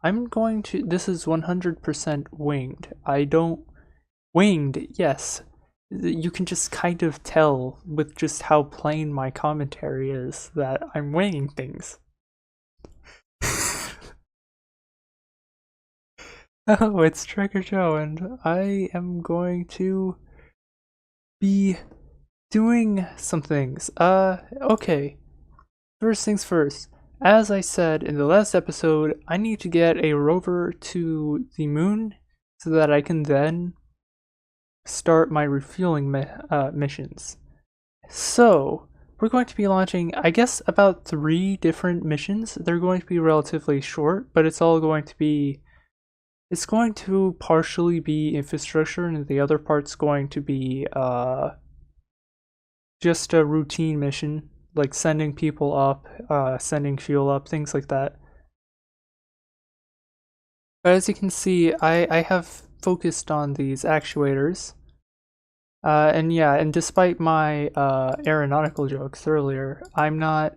I'm going to, this is 100% winged. I don't, winged, yes. You can just kind of tell with just how plain my commentary is that I'm winging things. Oh, it's Tracker Joe, and I am going to be doing some things. Okay. First things first. As I said in the last episode, I need to get a rover to the moon so that I can then start my refueling missions. So, we're going to be launching, I guess, about 3 different missions. They're going to be relatively short, but it's going to partially be infrastructure, and the other part's going to be just a routine mission, like sending people up, sending fuel up, things like that. But as you can see, I have focused on these actuators. And yeah, and despite my aeronautical jokes earlier, I'm not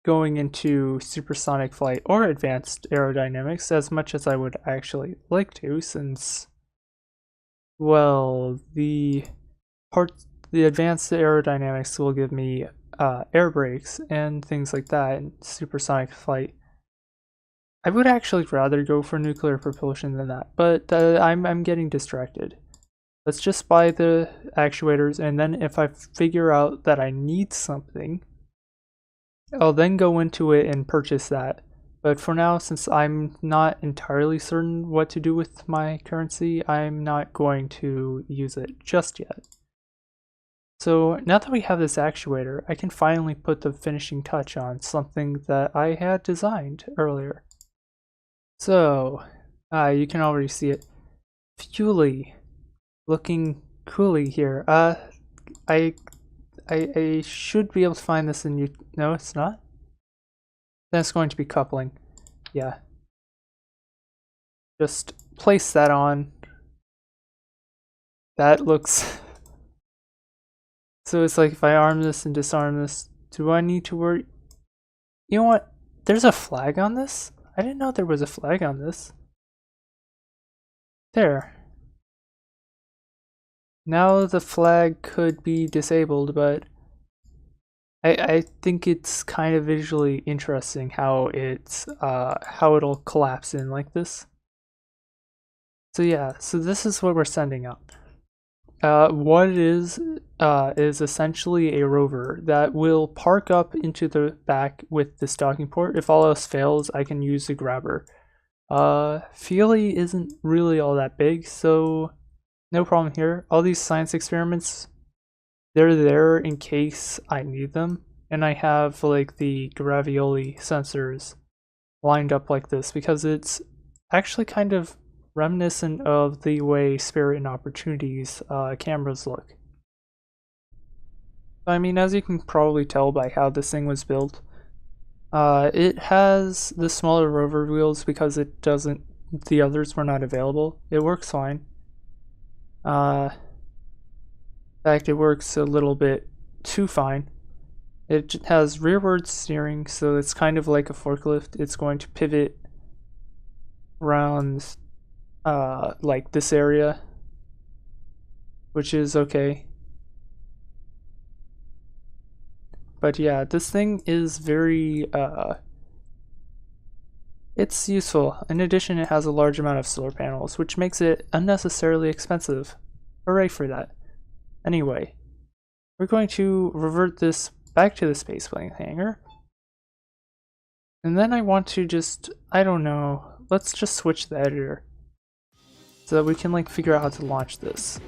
going into supersonic flight or advanced aerodynamics as much as I would actually like to, since, well, the advanced aerodynamics will give me air brakes and things like that in supersonic flight. I would actually rather go for nuclear propulsion than that, but I'm getting distracted. Let's just buy the actuators, and then if I figure out that I need something, I'll then go into it and purchase that. But for now, since I'm not entirely certain what to do with my currency, I'm not going to use it just yet. So now that we have this actuator, I can finally put the finishing touch on something that I had designed earlier. So, you can already see it. Cooly. Looking Cooly here. I should be able to find this in no, it's not? Then it's going to be coupling. Yeah. Just place that on. That looks... So it's like if I arm this and disarm this, do I need to worry? You know what? There's a flag on this? I didn't know there was a flag on this. There. Now the flag could be disabled, but I think it's kind of visually interesting how how it'll collapse in like this. So yeah, so this is what we're sending up. What it is essentially a rover that will park up into the back with this docking port. If all else fails, I can use the grabber. Feely isn't really all that big, so no problem here. All these science experiments, they're there in case I need them, and I have like the gravioli sensors lined up like this because it's actually kind of reminiscent of the way Spirit and Opportunity's cameras look. I mean, as you can probably tell by how this thing was built, it has the smaller rover wheels because the others were not available. It works fine. In fact, it works a little bit too fine. It has rearward steering, so it's kind of like a forklift. It's going to pivot around like this area, which is okay. But yeah, this thing is very it's useful. In addition, it has a large amount of solar panels, which makes it unnecessarily expensive. Hooray for that. Anyway, we're going to revert this back to the spaceplane hangar. And then I want to just, I don't know, let's just switch the editor so that we can like figure out how to launch this.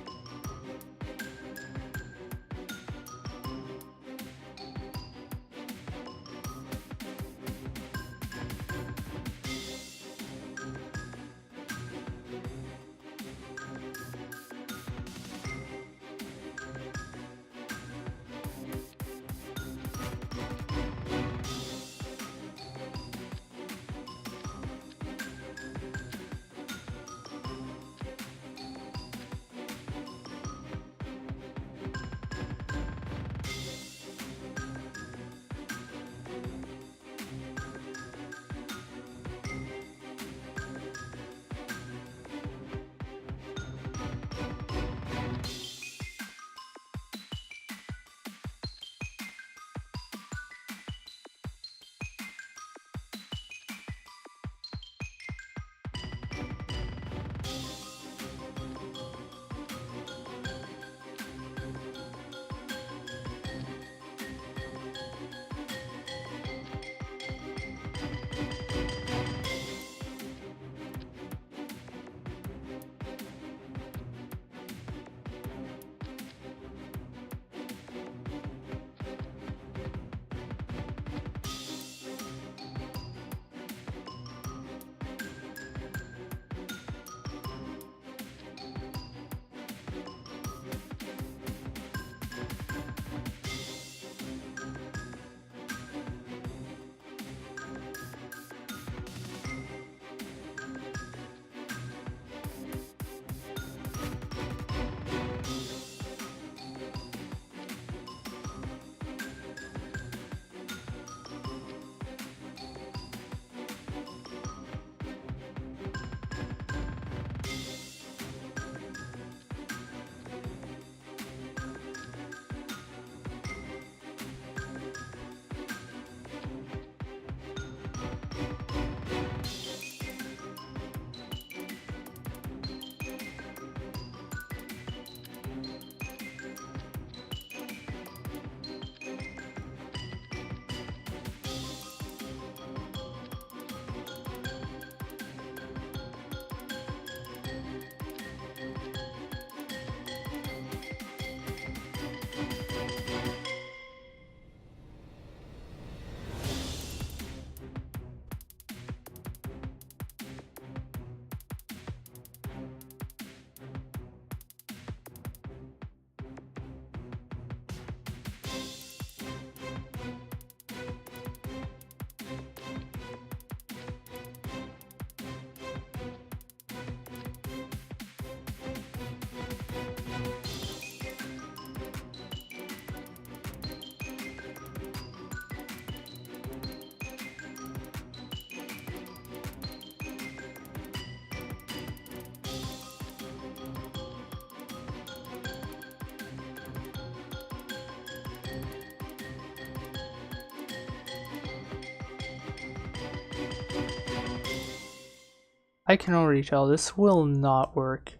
I can already tell this will not work.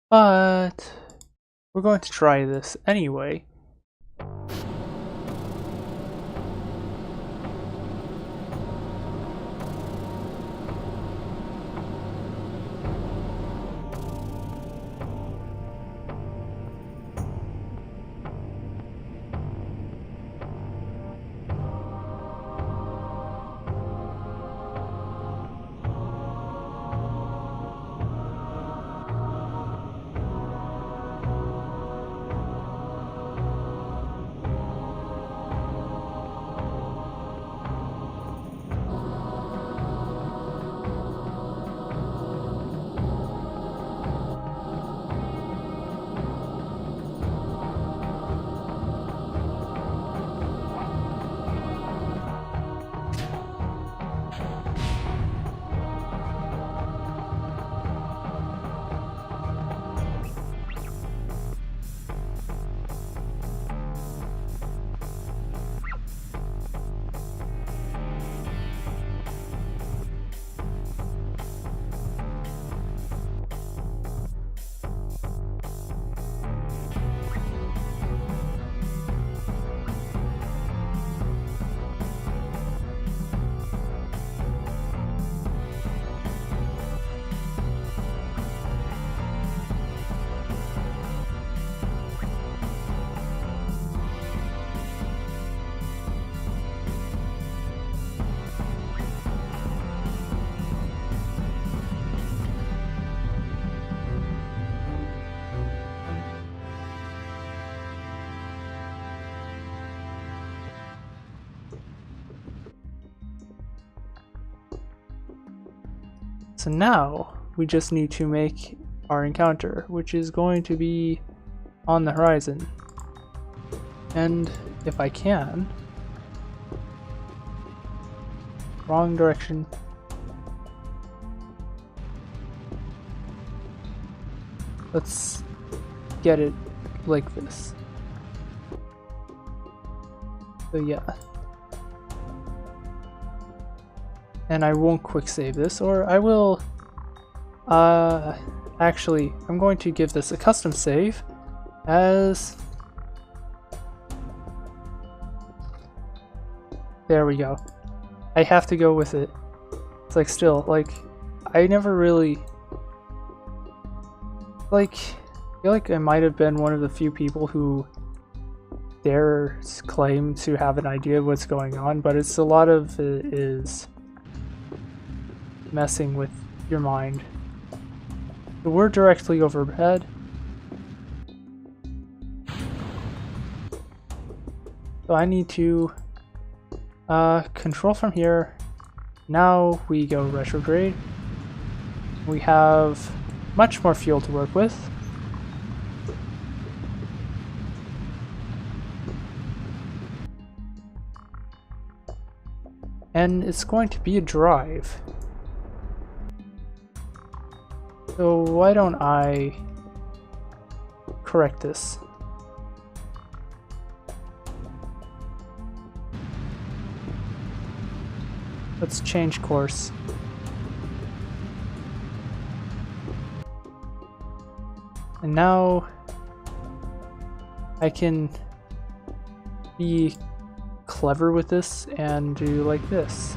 But we're going to try this anyway. So now we just need to make our encounter, which is going to be on the horizon. And if I can, wrong direction. Let's get it like this. So yeah. And I won't quick save this, or I will, actually, I'm going to give this a custom save as, there we go. I have to go with it. It's like still, like, I never really, like, I feel like I might have been one of the few people who dares claim to have an idea of what's going on, but it's a lot of it is messing with your mind. So we're directly overhead. So I need to control from here. Now we go retrograde. We have much more fuel to work with. And it's going to be a drive. So why don't I correct this? Let's change course. And now I can be clever with this and do like this,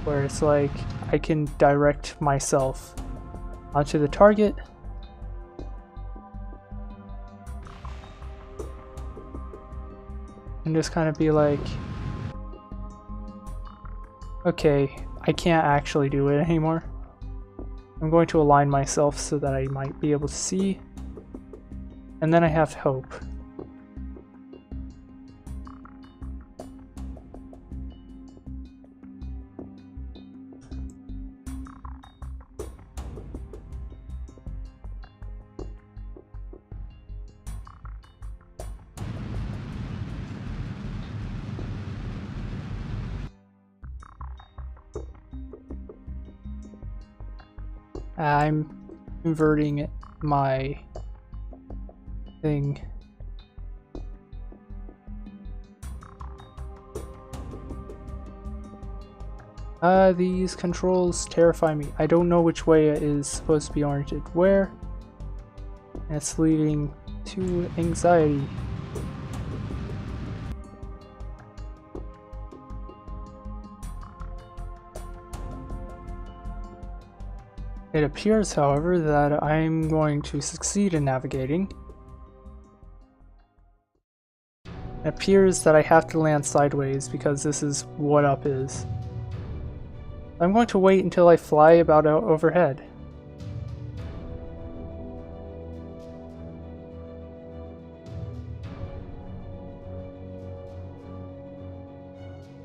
where it's like I can direct myself onto the target and just kind of be like, okay, I can't actually do it anymore. I'm going to align myself so that I might be able to see, and then I have hope. I'm inverting my thing. These controls terrify me. I don't know which way it is supposed to be oriented where, and it's leading to anxiety. It appears, however, that I'm going to succeed in navigating. It appears that I have to land sideways because this is what up is. I'm going to wait until I fly about out overhead.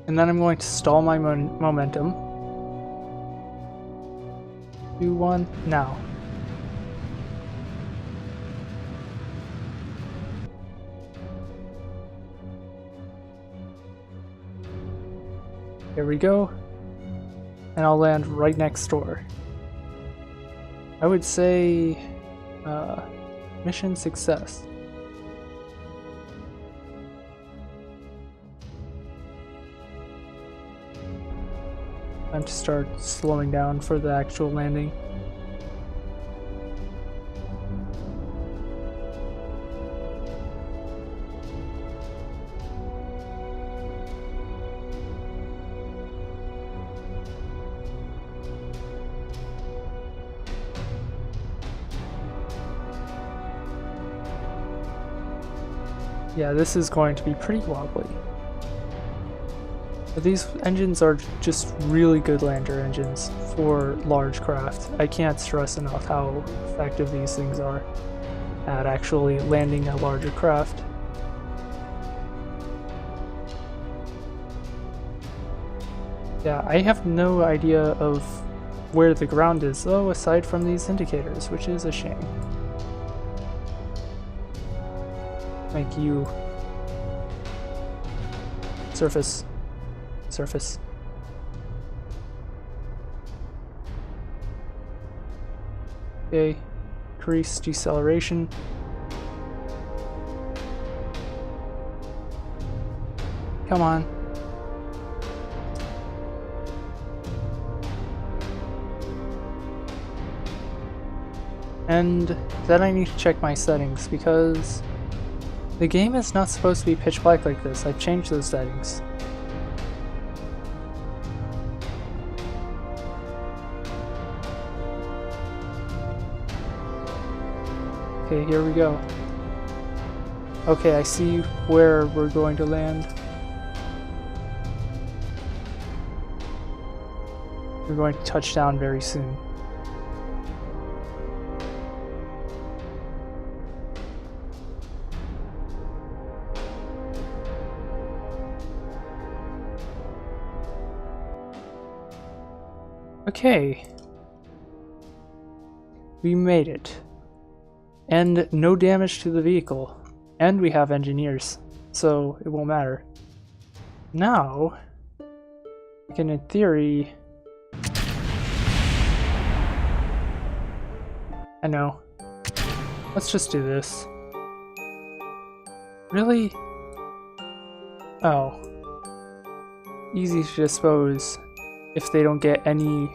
And then I'm going to stall my momentum. 2, 1, now. Here we go. And I'll land right next door. I would say mission success. Time to start slowing down for the actual landing. Yeah, this is going to be pretty wobbly. But these engines are just really good lander engines for large craft. I can't stress enough how effective these things are at actually landing a larger craft. Yeah, I have no idea of where the ground is though, aside from these indicators, which is a shame. Thank you. Surface. Surface. Okay. Increase deceleration. Come on. And then I need to check my settings because the game is not supposed to be pitch black like this. I've changed those settings. Okay, here we go. Okay, I see where we're going to land. We're going to touch down very soon. Okay. We made it. And no damage to the vehicle. And we have engineers, so it won't matter. Now, we can in theory... I know. Let's just do this. Really? Oh. Easy to dispose if they don't get any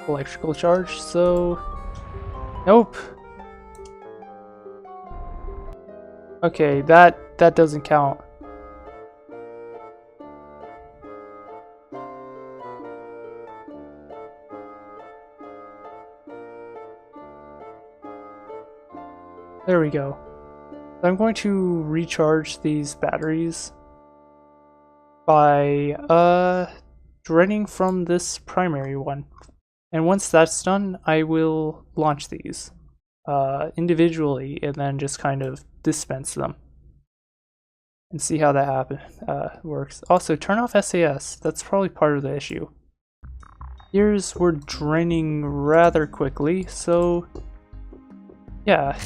electrical charge, so... Nope! Okay, that doesn't count. There we go. I'm going to recharge these batteries by draining from this primary one. And once that's done, I will launch these individually and then just kind of dispense them and see how that works. Also, turn off SAS. That's probably part of the issue. Gears were draining rather quickly, so yeah.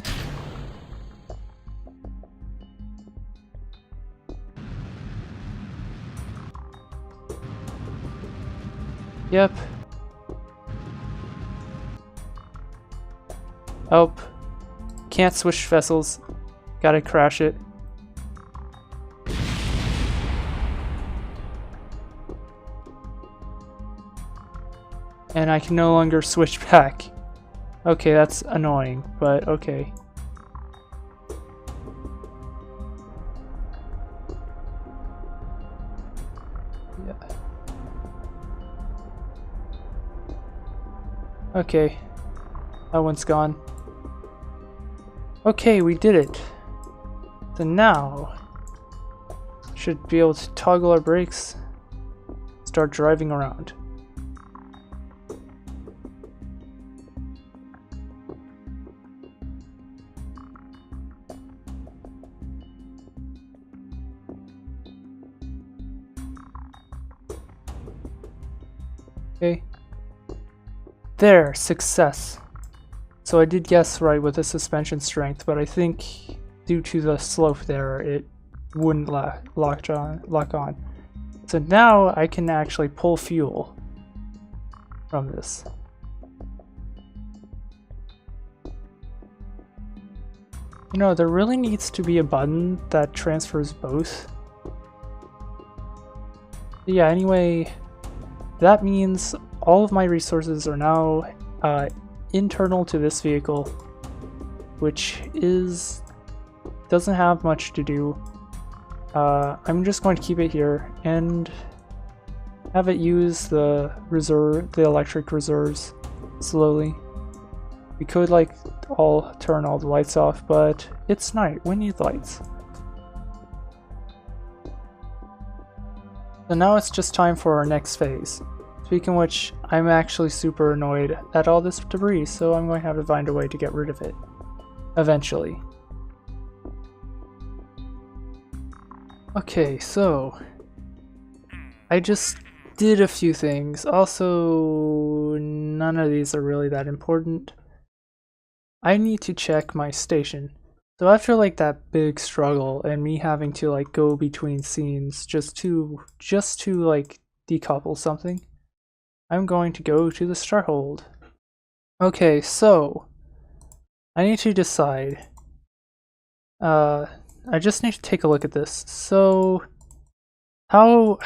Yep. Oh. Can't switch vessels. Gotta crash it. And I can no longer switch back. Okay, that's annoying, but okay. Yeah. Okay. That one's gone. Okay, we did it. So now, should be able to toggle our brakes, start driving around. Okay. There, success. So I did guess right with the suspension strength, but I think due to the slope there, it wouldn't lock on. So now I can actually pull fuel from this. You know, there really needs to be a button that transfers both. Yeah, anyway, that means all of my resources are now internal to this vehicle, which doesn't have much to do. I'm just going to keep it here and have it use the electric reserves slowly. We could like turn all the lights off, but it's night. We need lights. So now it's just time for our next phase. Speaking of which, I'm actually super annoyed at all this debris, so I'm going to have to find a way to get rid of it. Eventually. Okay, so I just did a few things. Also, none of these are really that important. I need to check my station. So after like that big struggle and me having to like go between scenes just to like decouple something, I'm going to go to the Starhold. Okay, so I need to decide. I just need to take a look at this. So how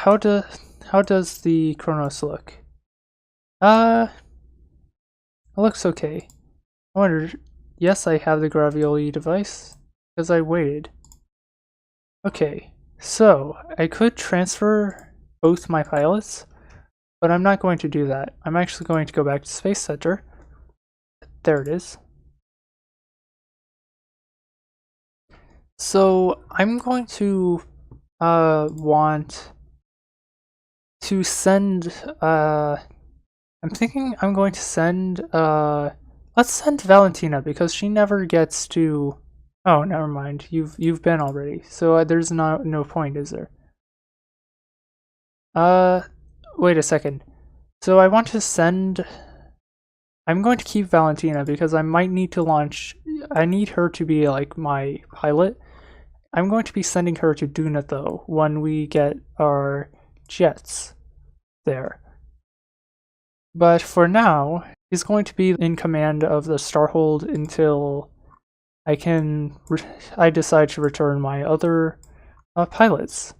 does the Chronos look? It looks okay. I wonder. Yes, I have the Gravioli device because I waited. Okay, so I could transfer both my pilots, but I'm not going to do that. I'm actually going to go back to Space Center. There it is. So I'm going to want to send I'm thinking I'm going to send let's send Valentina because she never gets to. Oh, never mind. You've been already. So there's no point, is there? Wait a second. So I want to send. I'm going to keep Valentina because I might need to launch. I need her to be like my pilot. I'm going to be sending her to Duna though when we get our jets there. But for now, he's going to be in command of the Starhold until I decide to return my other pilots.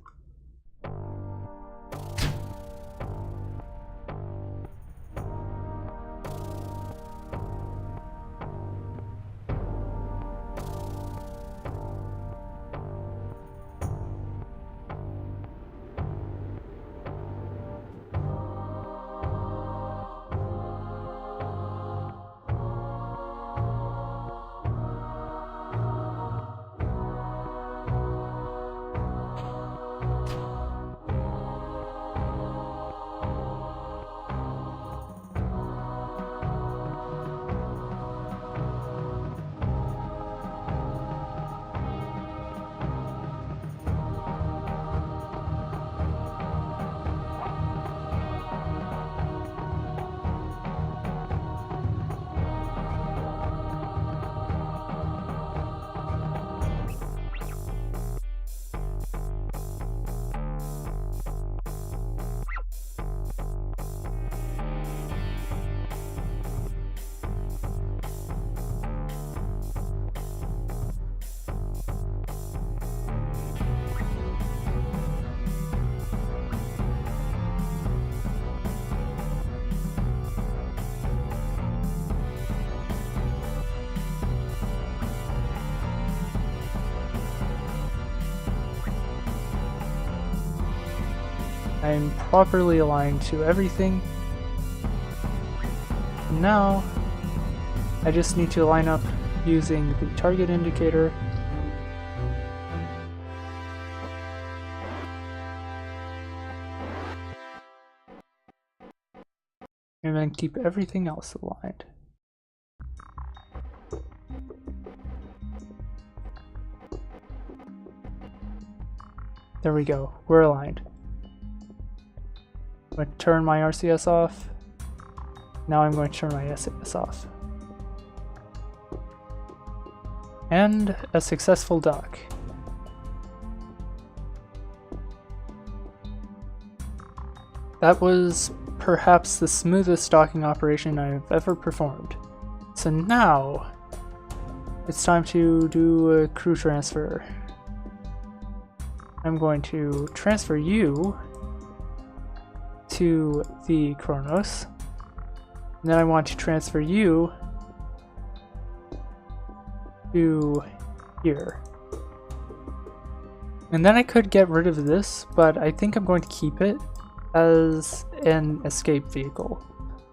I'm properly aligned to everything. Now, I just need to line up using the target indicator. And then keep everything else aligned. There we go, we're aligned. I'm going to turn my RCS off. Now I'm going to turn my SAS off. And a successful dock. That was perhaps the smoothest docking operation I've ever performed. So now, it's time to do a crew transfer. I'm going to transfer you to the Kronos. And then I want to transfer you to here. And then I could get rid of this, but I think I'm going to keep it as an escape vehicle.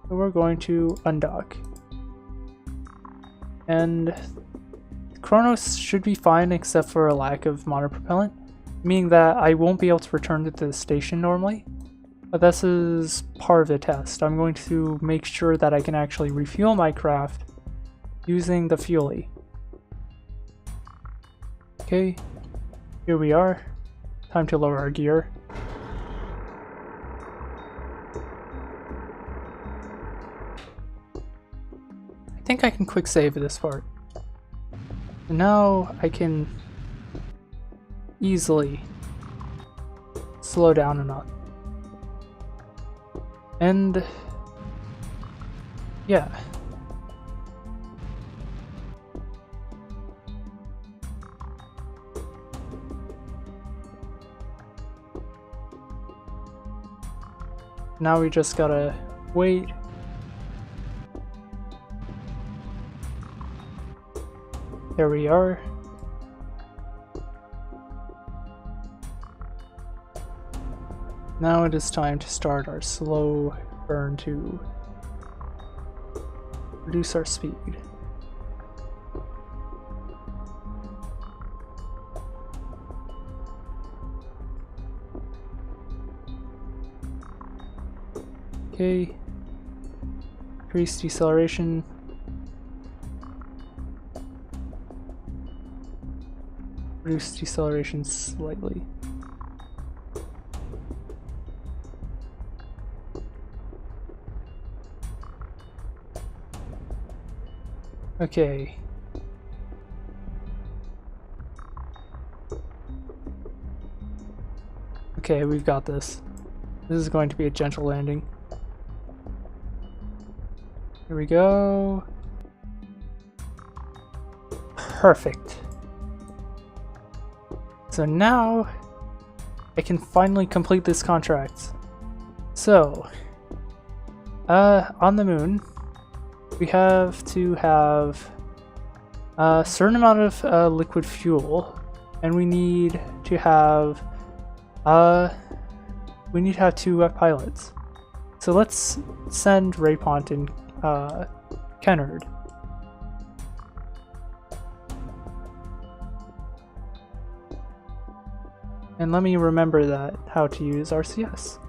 So we're going to undock. And Kronos should be fine except for a lack of monopropellant, meaning that I won't be able to return to the station normally. But this is part of the test. I'm going to make sure that I can actually refuel my craft using the fuelie. Okay, here we are. Time to lower our gear. I think I can quick save this part. And now I can easily slow down enough. And yeah. Now we just gotta wait. There we are. Now it is time to start our slow burn to reduce our speed. Okay, increase deceleration. Reduce deceleration slightly. Okay. Okay, we've got this. This is going to be a gentle landing. Here we go. Perfect. So now I can finally complete this contract. So, on the moon, we have to have a certain amount of liquid fuel, and we need to have 2 pilots. So let's send Raypont and Kennard. And let me remember that how to use RCS.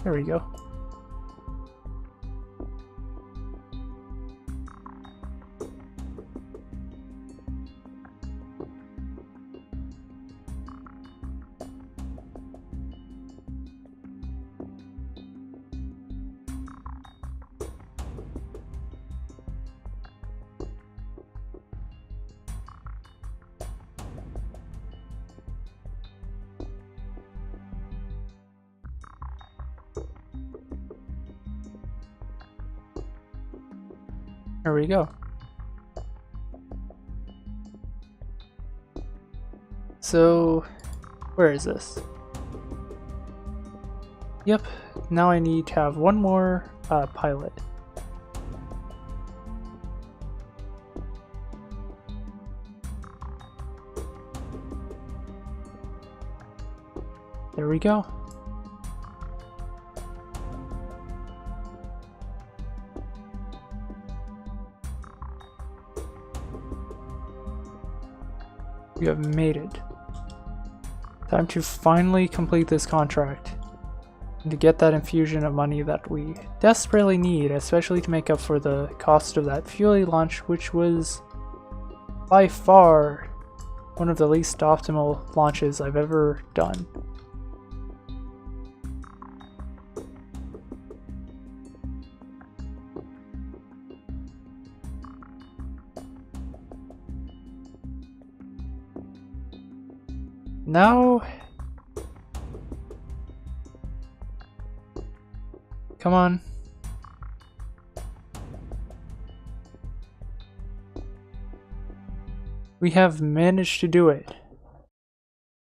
There we go. There we go. So, where is this? Yep, now I need to have 1 more pilot. There we go. We have made it. Time to finally complete this contract and to get that infusion of money that we desperately need, especially to make up for the cost of that Fury launch, which was by far one of the least optimal launches I've ever done. Now, come on. We have managed to do it.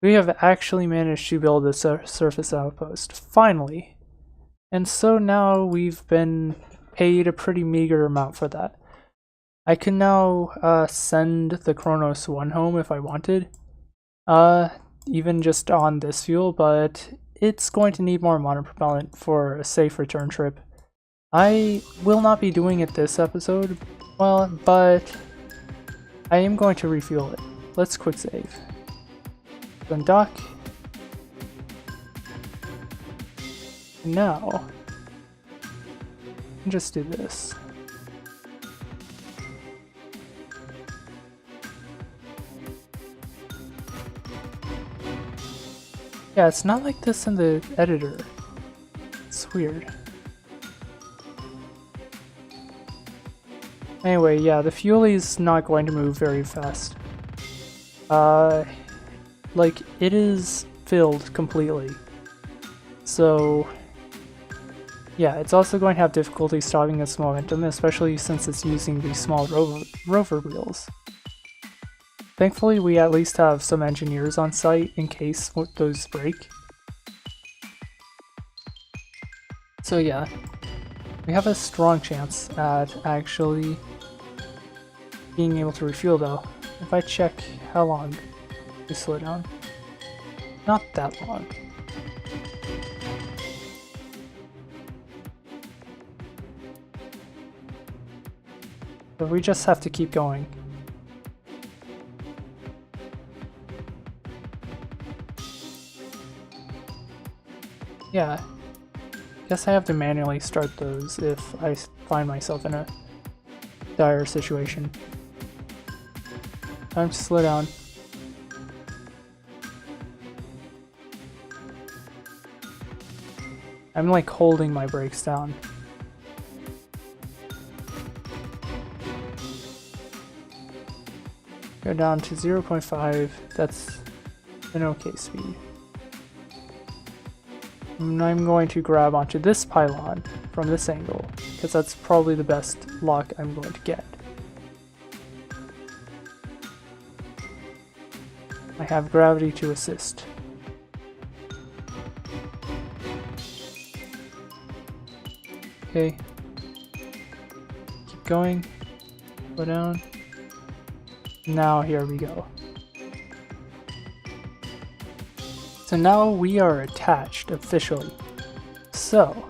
We have actually managed to build a surface outpost, finally. And so now we've been paid a pretty meager amount for that. I can now send the Kronos 1 home if I wanted. Even just on this fuel, but it's going to need more monopropellant for a safe return trip. I will not be doing it this episode, well, but I am going to refuel it. Let's quick save. Then dock. Now, just do this. Yeah, it's not like this in the editor. It's weird. Anyway, yeah, the Fury is not going to move very fast. Like, it is filled completely. So, yeah, it's also going to have difficulty stopping its momentum, especially since it's using the small rover wheels. Thankfully, we at least have some engineers on site in case those break. So yeah, we have a strong chance at actually being able to refuel though. If I check how long we slow down, not that long. But we just have to keep going. Yeah, guess I have to manually start those if I find myself in a dire situation. Time to slow down. I'm like holding my brakes down. Go down to 0.5, that's an okay speed. And I'm going to grab onto this pylon from this angle, because that's probably the best lock I'm going to get. I have gravity to assist. Okay. Keep going. Go down. Now here we go. So now we are attached officially. So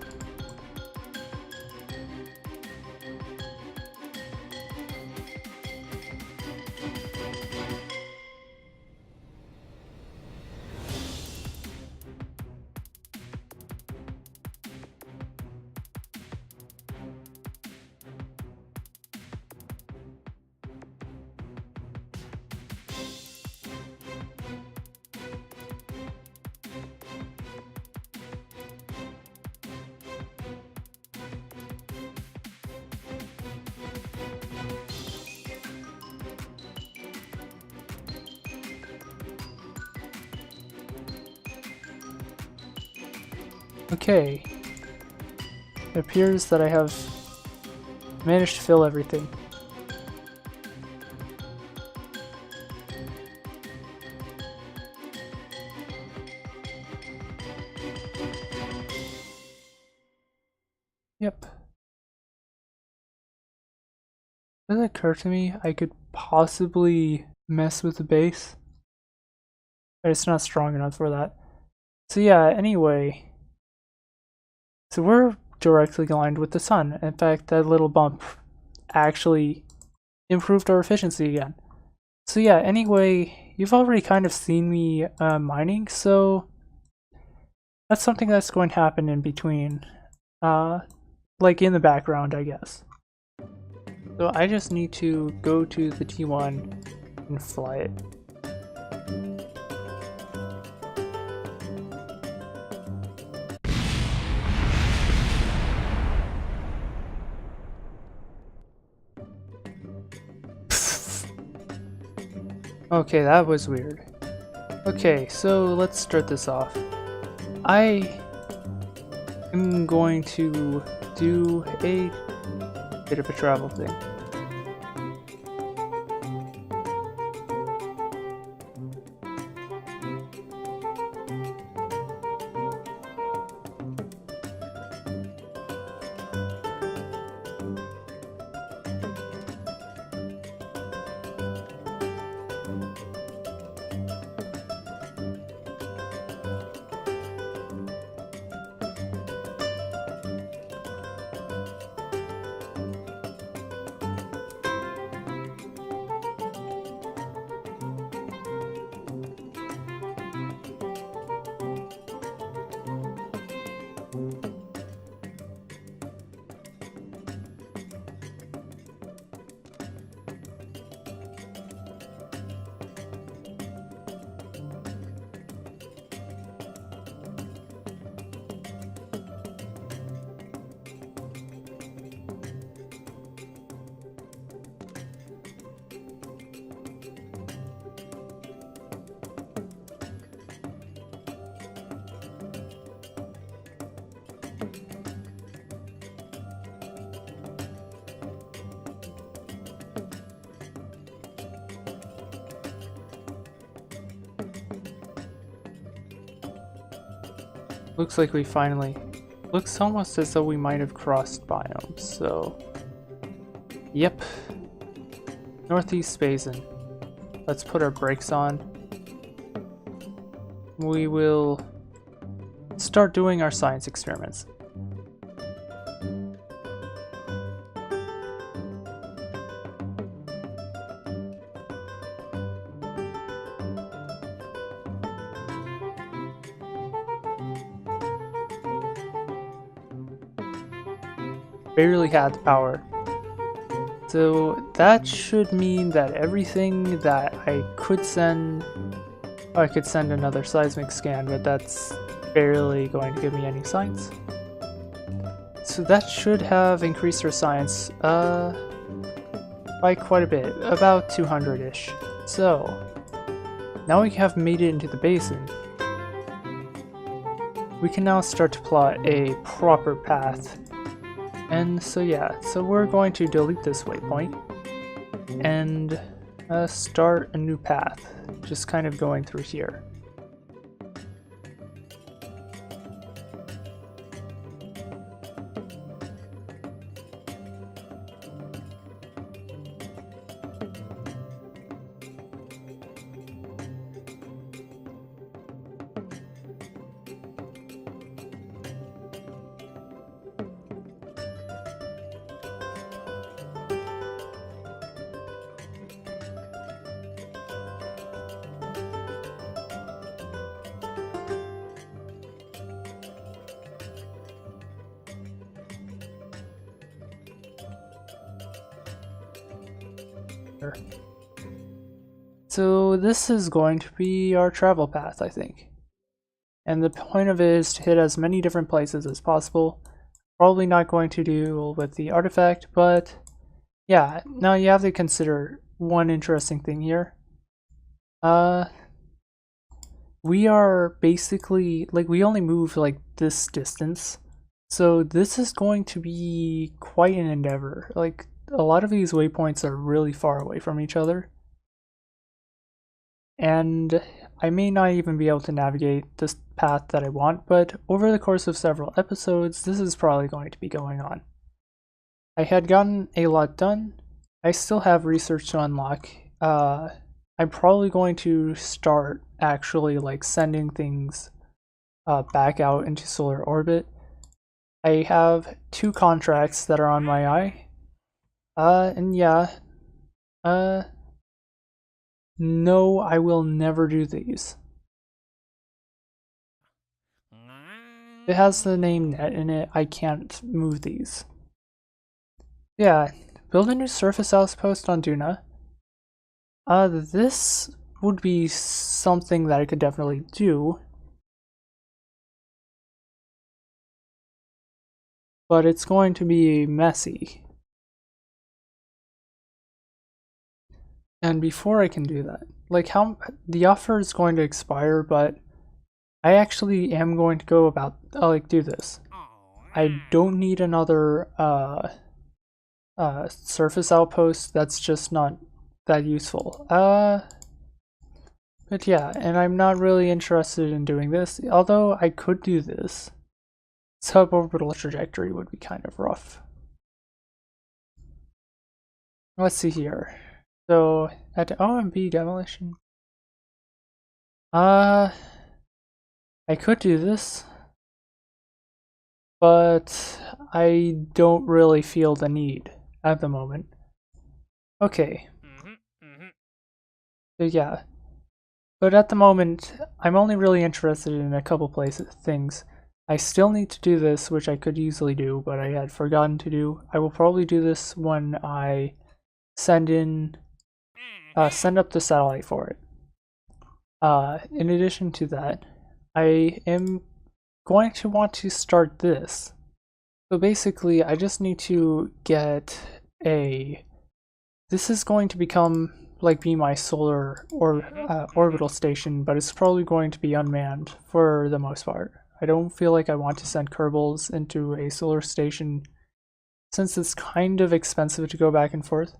okay, it appears that I have managed to fill everything. Yep. Does it occur to me I could possibly mess with the base? But it's not strong enough for that. So yeah, anyway, so we're directly aligned with the sun. In fact, that little bump actually improved our efficiency again. So yeah, anyway, you've already kind of seen me mining, so that's something that's going to happen in between, like in the background, I guess. So I just need to go to the T1 and fly it. Okay, that was weird. Okay, so let's start this off. I am going to do a bit of a travel thing. Looks like we finally... Looks almost as though we might have crossed biomes, so... Yep. Northeast Basin. Let's put our brakes on. We will start doing our science experiments. Barely had the power. So that should mean that everything that I could send another seismic scan, but that's barely going to give me any science. So that should have increased our science by quite a bit, about 200-ish. So now we have made it into the basin. We can now start to plot a proper path. And so yeah, so we're going to delete this waypoint and start a new path, just kind of going through here. So this is going to be our travel path, I think. And the point of it is to hit as many different places as possible. Probably not going to deal with the artifact, but yeah, now you have to consider one interesting thing here. We are basically, like, we only move like this distance. So this is going to be quite an endeavor. Like, a lot of these waypoints are really far away from each other. And I may not even be able to navigate this path that I want, but over the course of several episodes, this is probably going to be going on. I had gotten a lot done. I still have research to unlock. I'm probably going to start actually like sending things back out into solar orbit. I have 2 contracts that are on my eye. And yeah, no, I will never do these. It has the name net in it, I can't move these. Yeah, build a new surface outpost on Duna. This would be something that I could definitely do. But it's going to be messy. And before I can do that, like the offer is going to expire, but I actually am going to go about do this. I don't need another surface outpost. That's just not that useful. But yeah, and I'm not really interested in doing this, although I could do this. Suborbital trajectory would be kind of rough. Let's see here. So at OMB demolition, I could do this, but I don't really feel the need at the moment. Okay. But yeah. But at the moment, I'm only really interested in a couple things. I still need to do this, which I could easily do, but I had forgotten to do. I will probably do this when I send up the satellite for it. In addition to that, I am going to want to start this. So basically, I just need to get this is going to become be my solar orbital station, but it's probably going to be unmanned for the most part. I don't feel like I want to send Kerbals into a solar station since it's kind of expensive to go back and forth.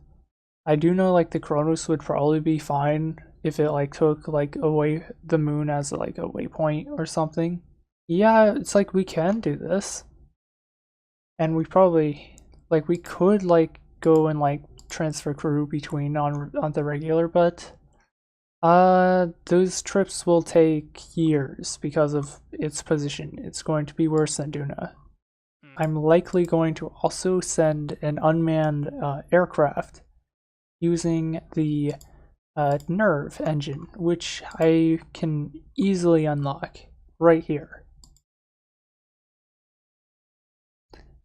I do know the Kronos would probably be fine if it took away the moon as a waypoint or something. Yeah, it's we can do this. And we probably we could go and transfer crew between on the regular, but those trips will take years because of its position. It's going to be worse than Duna. I'm likely going to also send an unmanned aircraft using the Nerve engine, which I can easily unlock right here.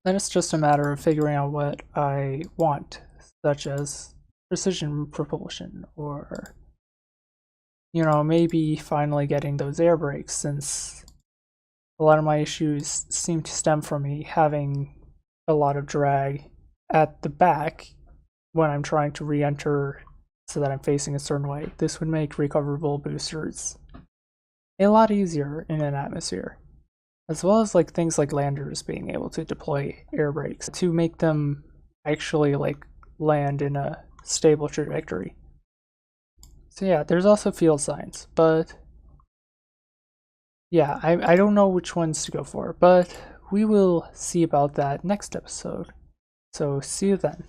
Then it's just a matter of figuring out what I want, such as precision propulsion, or maybe finally getting those air brakes, since a lot of my issues seem to stem from me having a lot of drag at the back when I'm trying to re-enter so that I'm facing a certain way. This would make recoverable boosters a lot easier in an atmosphere, as well as things like landers being able to deploy air brakes to make them actually land in a stable trajectory. So yeah, there's also field signs, but yeah, I don't know which ones to go for, but we will see about that next episode. So see you then.